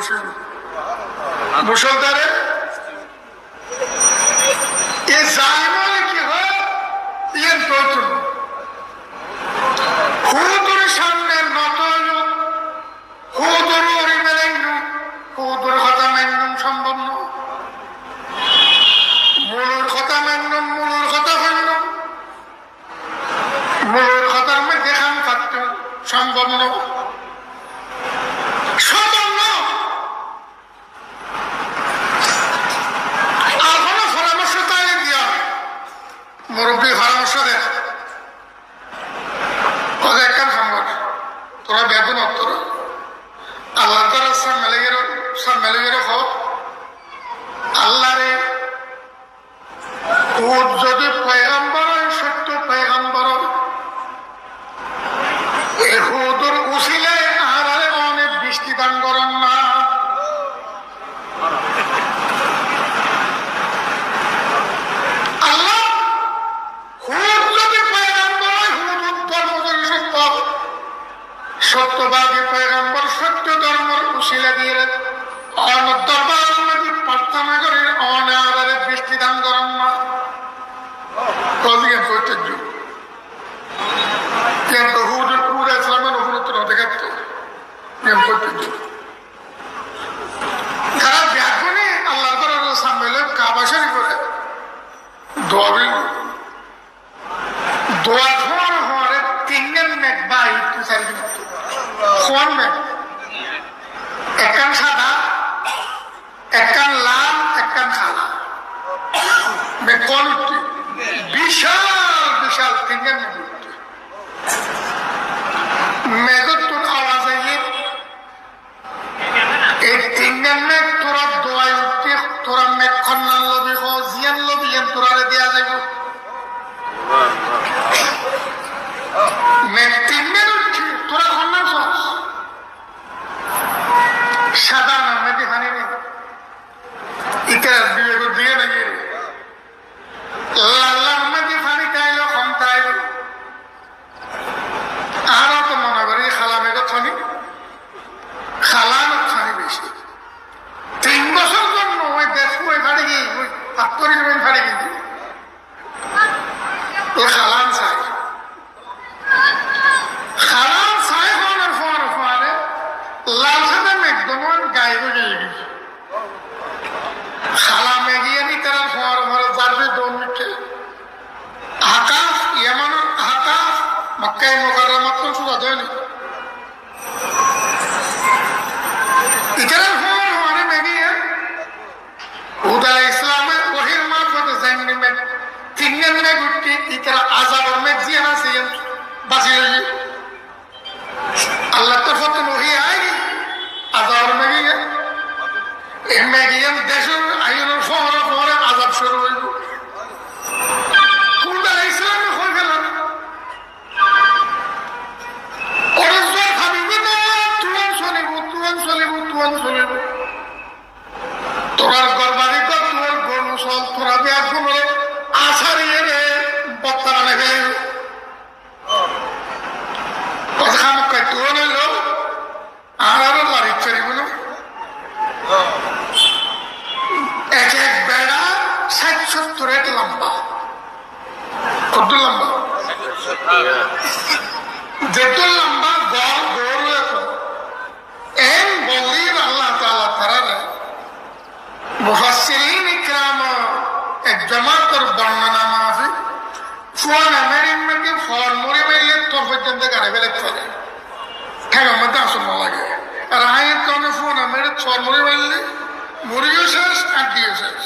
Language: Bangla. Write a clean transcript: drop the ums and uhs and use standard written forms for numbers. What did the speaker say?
বসে মুসলদারে এ জালিমানে কি হয় ইয়ের প্রয়োজন হুদুর সামনে নত হুদুর ওরি মেলেন হুদুর কথা মেনুম সম্ভব ন মুলুর কথা মেনুম মুলুর কথা হইনুম মুলুর কথার মধ্যে খান থাকত সম্ভব ন মুরব্বী পরামর্শ দেখ ওদের একটা খবর তোরা বেতন অত্তর আল্লাহ তারা সামনে গেল হোক আল্লাহ রে ও যদি পয়গম্বর সত্য পয়গম্বর এই হুদুর উসিলে আর অনেক বৃষ্টি দান করেন না সত্যবাদী পয়গম্বর সত্য ধর্মের উশিলা দিয়ে অনেক দরবার নদী প্রার্থনা করে অনেক বৃষ্টি দান করেন না কিন্তু হুদ ইসলামের উপরত্ব দেখাত তারা ব্যাগুনে আল্লাহ তাআলার সামনে কাবা শরীফ করে দোয়া হওয়ার তিনজন মেঘ বা একটু চারিদিন কোন মেঘ একখান সাদা একখান লাল একখান কালা মেঘ কোন উঠছে বিশাল বিশাল তিনজন মেঘ উঠছে মেঘতুন আওয়াজ আইয়ে এই তিনজন মেঘ তোরা দোয়াই উঠতে তোরা মেঘ খন্নান লবি জিয়ান লবি তোরারে দেয়া যাইব মেঘ তিনজন উঠছে তোরা খন্নান সস সাদা নামে দেখানি নেই ইতিহাস বিবেক দিয়ে নাকি লাল্লার মধ্যে পানি চাইল কম চাইল আরো তো মনে করি খালা মেঘ ছনি খালানো ছনি বেশি 3 বছর জন্য ওই দেখো ওই ফাড়ে গিয়ে ওই পাত্তরি জমিন ফাড়ে গিয়ে ওই খালান চাই খালান চাই হওয়ার ফোয়ারে লাল সাদা মেঘদমন গায়ে গিয়ে গেছে খালা মেঘিয়ে নি তারা ফোয়ার ফোয়ারে যাবে 2 মিনিটে আকাশ ইয়ামানের আকাশ মক্কায় মুকাররমাত তো শুরু হয়নি ইতারা ফোয়ার ফোয়ারে মেঘিয়ে হুদা ইসলামের ওহির মারফতে জাইনি মেঘ তিনজন মেঘ উঠতে ইতারা আযাবের মেঘ জিয়া আছে বাঁচিয়ে আল্লাহ তো ফতে ওহি আইনি আযাবের মেঘিয়ে এই মেঘিয়ে দেশের আইনের ফোয়ারে ফোয়ারে আযাব শুরু হইব হুদা ইসলামে হয়ে গেল ওরা জোর ভাবিবে না তুয়ান চলিব তোরার গর্বাদি কর তোর গরু চল তোরা বিয়া করে আছাড়িয়ে রে বত্তা মানে গেলে কথা খামক কাই তোর নিল আর আরো বাড়ি চলিব না এক এক বেড়া 60-70 লম্বা কত লম্বা যেত লম্বা গড় এন বলির আল্লাহ তাআলা তারারে মুফাসসিরিন ইকরাম এক জামাতের বর্ণনা মাফি ফোন আমেরিন মধ্যে ফর্মুলে মেলে তোর পর্যন্ত গাড়ি ফেলে চলে হ্যাঁ মধ্যে আসল লাগে আর আয়ের কারণে ফোন আমেরিক ফর্মুলে মেলে মুড়িও শেষ আর দিয়ে শেষ